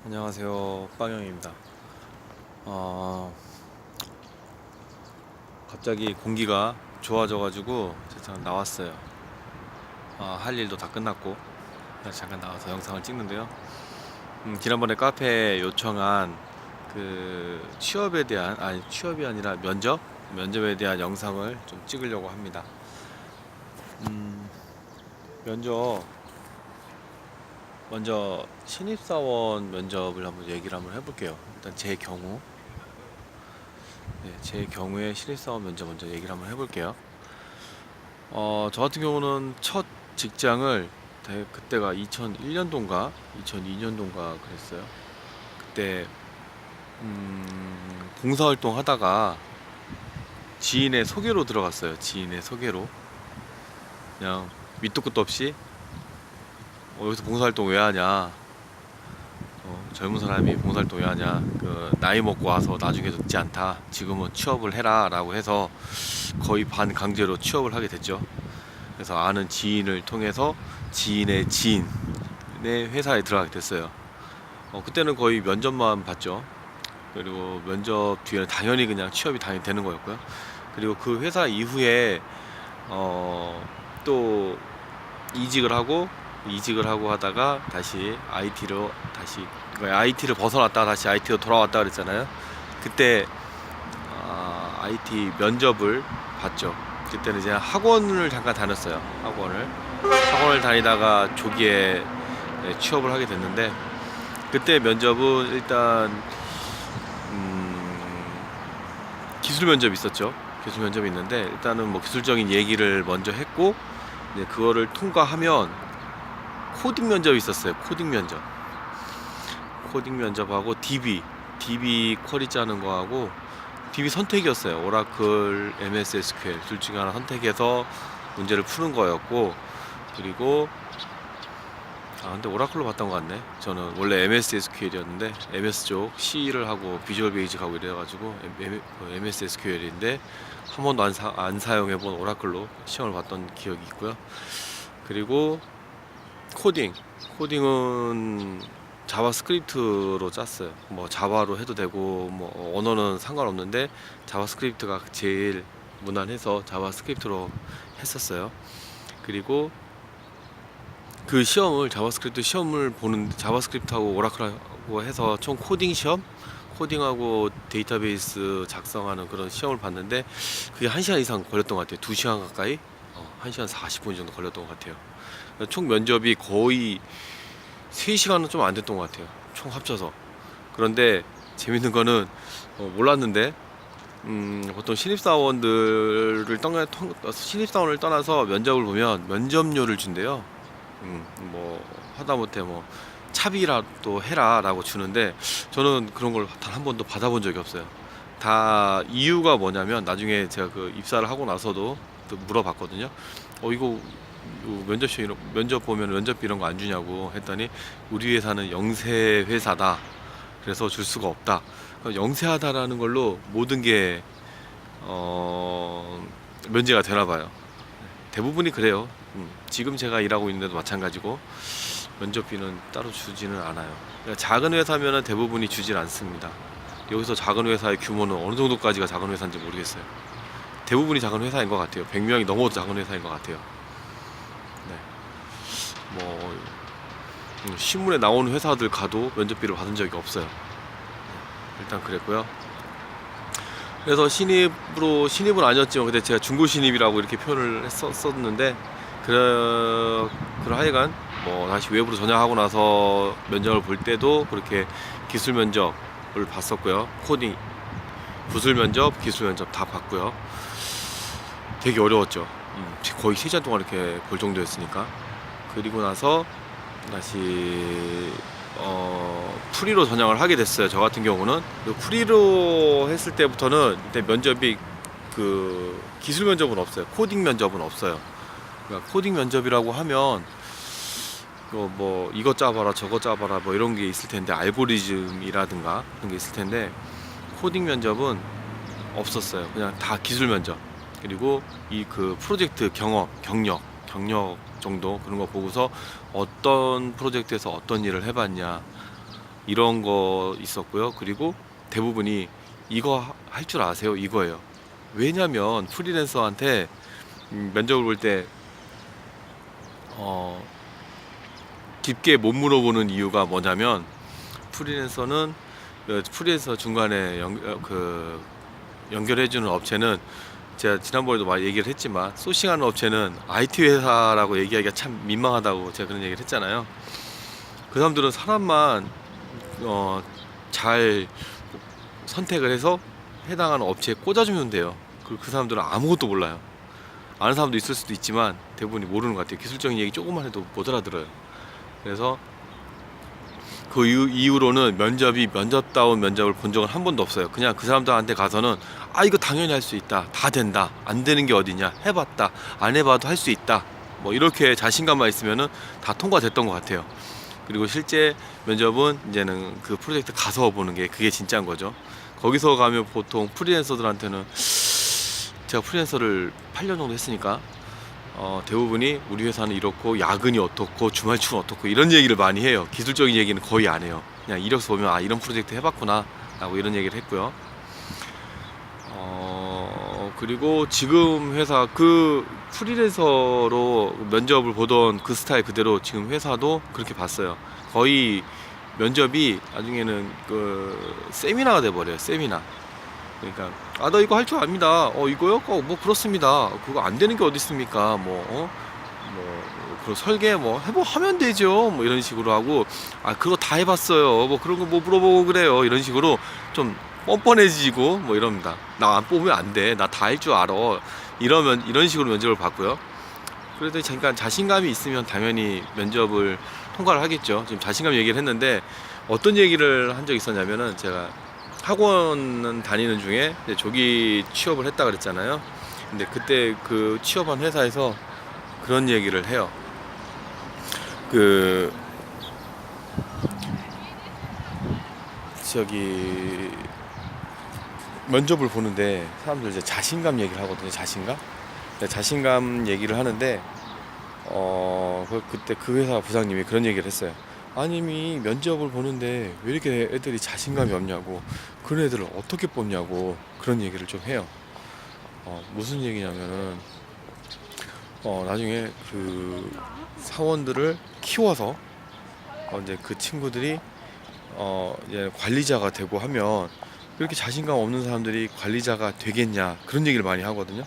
안녕하세요, 빵영입니다. 갑자기 공기가 좋아져가지고 잠깐 나왔어요. 할 일도 다 끝났고 그래서 잠깐 나와서 영상을 찍는데요. 지난번에 카페에 요청한 그 취업에 대한, 아니 취업이 아니라 면접에 대한 영상을 좀 찍으려고 합니다. 면접 먼저 신입사원 면접을 한번 얘기를 한번 해볼게요. 일단 제 경우에 신입사원 면접 먼저 얘기를 한번 해볼게요. 저 같은 경우는 첫 직장을 그때가 2001년도인가 2002년도인가 그랬어요. 그때 봉사활동 하다가 지인의 소개로 들어갔어요. 지인의 소개로 그냥 밑도 끝도 없이 여기서 봉사활동 왜 하냐, 젊은 사람이 봉사활동 왜 하냐, 그 나이 먹고 와서 나중에 늙지 않다, 지금은 취업을 해라 라고 해서 거의 반강제로 취업을 하게 됐죠. 그래서 아는 지인을 통해서 지인의 지인의 회사에 들어가게 됐어요. 그때는 거의 면접만 봤죠. 그리고 면접 뒤에는 당연히 그냥 취업이 당연히 되는 거였고요. 그리고 그 회사 이후에 또 이직을 하고 하다가 다시 IT를 벗어났다가 다시 IT로 돌아왔다 그랬잖아요. 그때 IT 면접을 봤죠. 그때는 이제 학원을 잠깐 다녔어요. 학원을 다니다가 조기에 취업을 하게 됐는데, 그때 면접은 일단 기술 면접이 있었죠. 기술 면접이 있는데 일단은 뭐 기술적인 얘기를 먼저 했고, 이제 그거를 통과하면 코딩 면접이 있었어요. 코딩 면접하고 DB 쿼리 짜는 거하고 DB 선택이었어요. 오라클, MS SQL 둘 중에 하나 선택해서 문제를 푸는 거였고, 그리고 근데 오라클로 봤던 것 같네. 저는 원래 MS SQL이었는데 MS 쪽 C를 하고 비주얼 베이직 하고 이래가지고 MS SQL인데 한 번도 안 사용해본 오라클로 시험을 봤던 기억이 있고요. 그리고 코딩은 자바스크립트로 짰어요. 뭐 자바로 해도 되고 뭐 언어는 상관없는데 자바스크립트가 제일 무난해서 자바스크립트로 했었어요. 그리고 그 자바스크립트 시험을 보는, 자바스크립트하고 오라클하고 해서 총 코딩하고 데이터베이스 작성하는 그런 시험을 봤는데 그게 1시간 이상 걸렸던 것 같아요. 2시간 가까이, 1시간 40분 정도 걸렸던 것 같아요. 총 면접이 거의 3시간은 좀 안 됐던 것 같아요, 총 합쳐서. 그런데 재밌는 거는 몰랐는데 보통 신입사원을 떠나서 면접을 보면 면접료를 준대요. 뭐 하다못해 뭐 차비라도 해라 라고 주는데, 저는 그런 걸 단 한 번도 받아본 적이 없어요. 다 이유가 뭐냐면, 나중에 제가 그 입사를 하고 나서도 또 물어봤거든요. 이거 면접 보면 면접비 이런 거 안 주냐고 했더니, 우리 회사는 영세 회사다, 그래서 줄 수가 없다. 영세하다라는 걸로 모든 게 면제가 되나 봐요. 대부분이 그래요. 지금 제가 일하고 있는데도 마찬가지고 면접비는 따로 주지는 않아요. 그러니까 작은 회사면은 대부분이 주질 않습니다. 여기서 작은 회사의 규모는 어느 정도까지가 작은 회사인지 모르겠어요. 대부분이 작은 회사인 것 같아요. 100명이 넘어도 작은 회사인 것 같아요. 네. 뭐 신문에 나오는 회사들 가도 면접비를 받은 적이 없어요. 일단 그랬고요. 그래서 신입은 아니었지만, 근데 제가 중고 신입이라고 이렇게 표현을 했었는데, 하여간 뭐 다시 외부로 전향하고 나서 면접을 볼 때도 그렇게 기술 면접을 봤었고요. 구술 면접, 기술 면접 다 봤고요. 되게 어려웠죠. 거의 3시간 동안 이렇게 볼 정도였으니까. 그리고 나서 다시 프리로 전향을 하게 됐어요. 저 같은 경우는 프리로 했을 때부터는 일단 면접이, 그 기술 면접은 없어요. 코딩 면접은 없어요. 그러니까 코딩 면접이라고 하면 뭐 이것 짜봐라 저것 짜봐라 뭐 이런 게 있을 텐데, 알고리즘이라든가 그런 게 있을 텐데, 코딩 면접은 없었어요. 그냥 다 기술 면접. 그리고 이 그 프로젝트 경력 정도, 그런 거 보고서 어떤 프로젝트에서 어떤 일을 해봤냐, 이런 거 있었고요. 그리고 대부분이 이거 할 줄 아세요? 이거예요. 왜냐면 프리랜서한테 면접을 볼 때 깊게 못 물어보는 이유가 뭐냐면 프리랜서는 프리랜서 중간에 연결해주는 업체는 제가 지난번에도 많이 얘기를 했지만 소싱하는 업체는 IT 회사라고 얘기하기가 참 민망하다고 제가 그런 얘기를 했잖아요. 그 사람들은 사람만 잘 선택을 해서 해당하는 업체에 꽂아주면 돼요. 그 사람들은 아무것도 몰라요. 아는 사람도 있을 수도 있지만 대부분이 모르는 것 같아요. 기술적인 얘기 조금만 해도 못 알아들어요. 그래서 그 이후로는 면접다운 면접을 본 적은 한 번도 없어요. 그냥 그 사람들한테 가서는 이거 당연히 할 수 있다, 다 된다, 안 되는 게 어디냐, 해봤다, 안 해봐도 할 수 있다, 뭐 이렇게 자신감만 있으면은 다 통과됐던 것 같아요. 그리고 실제 면접은 이제는 그 프로젝트 가서 보는 게 그게 진짜인 거죠. 거기서 가면 보통 프리랜서들한테는, 제가 프리랜서를 8년 정도 했으니까 대부분이 우리 회사는 이렇고 야근이 어떻고 주말축은 어떻고 이런 얘기를 많이 해요. 기술적인 얘기는 거의 안 해요. 그냥 이력서 보면 이런 프로젝트 해봤구나 라고 이런 얘기를 했고요. 그리고 지금 회사 그 프리랜서로 면접을 보던 그 스타일 그대로 지금 회사도 그렇게 봤어요. 거의 면접이 나중에는 그 세미나가 돼버려요. 세미나. 그러니까 나 이거 할 줄 압니다. 이거요? 뭐 그렇습니다. 그거 안 되는 게 어디 있습니까? 그 설계 하면 되죠. 뭐 이런 식으로 하고, 그거 다 해봤어요. 뭐 그런 거 뭐 물어보고 그래요. 이런 식으로 좀 뻔뻔해지고 뭐 이럽니다. 나 안 뽑으면 안 돼. 나 다 할 줄 알아. 이런 식으로 면접을 받고요. 그래도 잠깐 자신감이 있으면 당연히 면접을 통과를 하겠죠. 지금 자신감 얘기를 했는데 어떤 얘기를 한 적이 있었냐면은, 제가 학원 다니는 중에 조기 취업을 했다 그랬잖아요. 근데 그때 그 취업한 회사에서 그런 얘기를 해요. 면접을 보는데 사람들 이제 자신감 얘기를 하거든요. 자신감 얘기를 하는데 그때 그 회사 부장님이 그런 얘기를 했어요. 아님이 면접을 보는데 왜 이렇게 애들이 자신감이 없냐고, 그런 애들을 어떻게 뽑냐고 그런 얘기를 좀 해요. 무슨 얘기냐면은 나중에 그 사원들을 키워서 이제 그 친구들이 이제 관리자가 되고 하면 그렇게 자신감 없는 사람들이 관리자가 되겠냐, 그런 얘기를 많이 하거든요.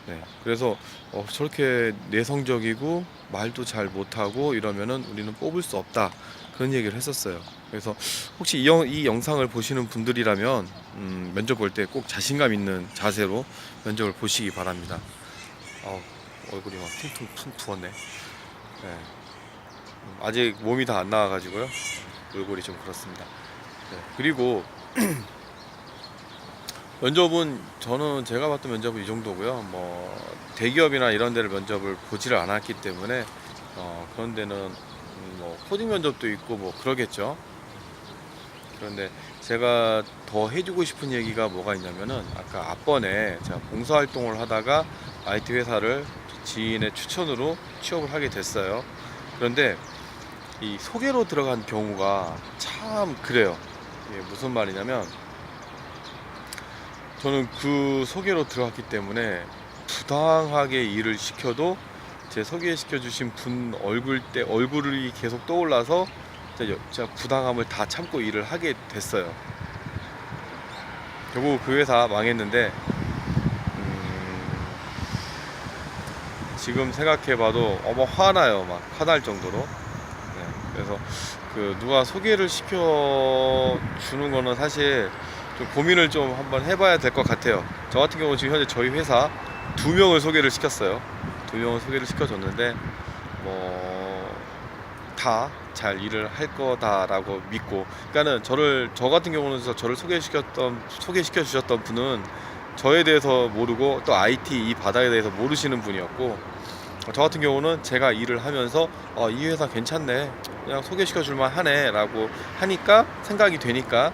네, 그래서 저렇게 내성적이고 말도 잘 못하고 이러면은 우리는 뽑을 수 없다, 그런 얘기를 했었어요. 그래서 혹시 이 영상을 보시는 분들이라면 면접 볼 때 꼭 자신감 있는 자세로 면접을 보시기 바랍니다. 얼굴이 막 퉁퉁 부었네. 네, 아직 몸이 다 안 나와가지고요. 얼굴이 좀 그렇습니다. 네, 그리고 면접은 제가 봤던 면접은 이 정도고요. 뭐 대기업이나 이런 데를 면접을 보지를 않았기 때문에 그런 데는 뭐 코딩 면접도 있고 뭐 그러겠죠. 그런데 제가 더 해주고 싶은 얘기가 뭐가 있냐면은, 아까 앞번에 제가 봉사활동을 하다가 IT 회사를 지인의 추천으로 취업을 하게 됐어요. 그런데 이 소개로 들어간 경우가 참 그래요. 이게 무슨 말이냐면, 저는 그 소개로 들어갔기 때문에 부당하게 일을 시켜도 제 소개시켜 주신 분 얼굴이 계속 떠올라서 제가 부당함을 다 참고 일을 하게 됐어요. 결국 그 회사 망했는데, 지금 생각해봐도 화나요. 막 화날 정도로. 네, 그래서 누가 소개를 시켜 주는 거는 사실 좀 고민을 좀 한번 해봐야 될 것 같아요. 저 같은 경우 지금 현재 저희 회사 2명을 소개를 시켰어요. 2명을 소개를 시켜줬는데 다 잘 일을 할 거다라고 믿고, 그러니까는 저 같은 경우는 저를 소개시켜 주셨던 분은 저에 대해서 모르고 또 IT 이 바닥에 대해서 모르시는 분이었고, 저 같은 경우는 제가 일을 하면서 이 회사 괜찮네, 그냥 소개시켜 줄만 하네 라고 하니까 생각이 되니까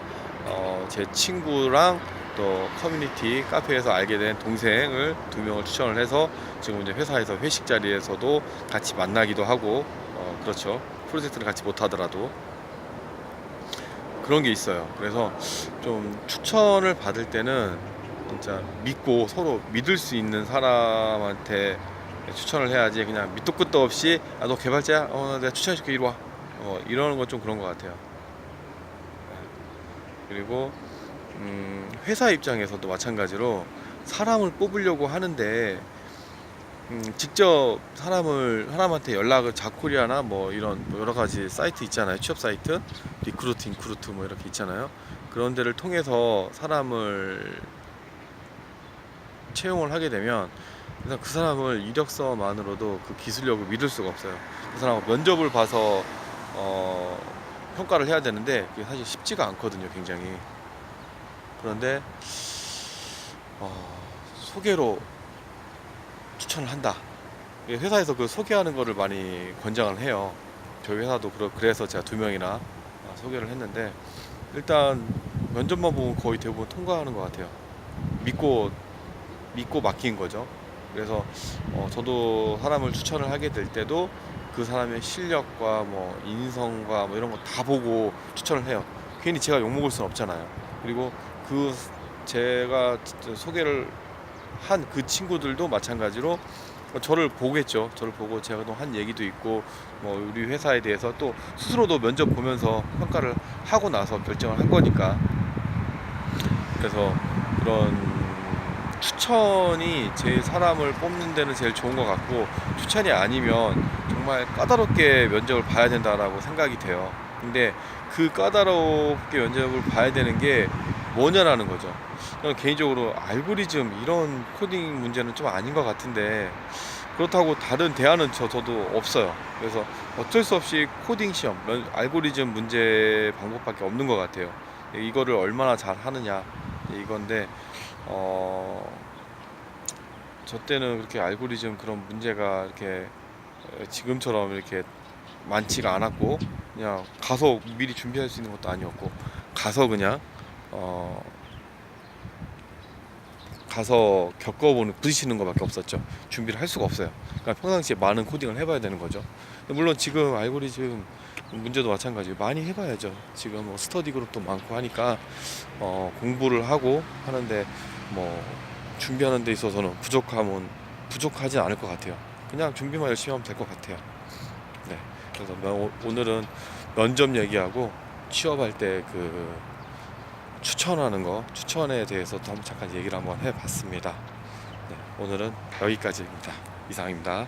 제 친구랑 또 커뮤니티 카페에서 알게 된 동생을 2명을 추천을 해서 지금 이제 회사에서 회식 자리에서도 같이 만나기도 하고, 그렇죠. 프로젝트를 같이 못 하더라도. 그런 게 있어요. 그래서 좀 추천을 받을 때는 진짜 믿고 서로 믿을 수 있는 사람한테 추천을 해야지, 그냥 밑도 끝도 없이 너 개발자야? 내가 추천해줄게, 이리 와. 이러는 건 좀 그런 것 같아요. 그리고 회사 입장에서도 마찬가지로 사람을 뽑으려고 하는데 직접 사람한테 연락을, 자코리아나 뭐 이런 뭐 여러 가지 사이트 있잖아요. 취업 사이트, 리크루트, 인크루트 뭐 이렇게 있잖아요. 그런 데를 통해서 사람을 채용을 하게 되면 일단 그 사람을 이력서만으로도 그 기술력을 믿을 수가 없어요. 그 사람 면접을 봐서 평가를 해야 되는데 그게 사실 쉽지가 않거든요, 굉장히. 그런데 소개로 추천을 한다. 회사에서 그 소개하는 거를 많이 권장을 해요. 저희 회사도 그래서 제가 2명이나 소개를 했는데, 일단 면접만 보면 거의 대부분 통과하는 것 같아요. 믿고 맡긴 거죠. 그래서 저도 사람을 추천을 하게 될 때도 그 사람의 실력과 뭐 인성과 뭐 이런 거 다 보고 추천을 해요. 괜히 제가 욕먹을 수는 없잖아요. 그리고 제가 소개를 한 그 친구들도 마찬가지로 저를 보겠죠. 저를 보고 제가 또 한 얘기도 있고, 뭐 우리 회사에 대해서 또 스스로도 면접 보면서 평가를 하고 나서 결정을 한 거니까. 그래서 그런 추천이 제 사람을 뽑는 데는 제일 좋은 것 같고, 추천이 아니면 정말 까다롭게 면접을 봐야 된다라고 생각이 돼요. 근데 그 까다롭게 면접을 봐야 되는 게 뭐냐라는 거죠. 저는 개인적으로 알고리즘 이런 코딩 문제는 좀 아닌 것 같은데, 그렇다고 다른 대안은 저도 없어요. 그래서 어쩔 수 없이 코딩 시험, 알고리즘 문제 방법밖에 없는 것 같아요. 이거를 얼마나 잘 하느냐 이건데, 저 때는 그렇게 알고리즘 그런 문제가 이렇게 지금처럼 이렇게 많지가 않았고, 그냥 가서 미리 준비할 수 있는 것도 아니었고, 가서 그냥 가서 겪어보는, 부딪히는 것밖에 없었죠. 준비를 할 수가 없어요. 그러니까 평상시에 많은 코딩을 해봐야 되는 거죠. 물론 지금 알고리즘 문제도 마찬가지로 많이 해봐야죠. 지금 뭐 스터디 그룹도 많고 하니까 공부를 하고 하는데, 뭐 준비하는 데 있어서는 부족하지 않을 것 같아요. 그냥 준비만 열심히 하면 될 것 같아요. 네. 그래서 오늘은 면접 얘기하고 취업할 때 추천에 대해서 잠깐 얘기를 한번 해봤습니다. 네, 오늘은 여기까지입니다. 이상입니다.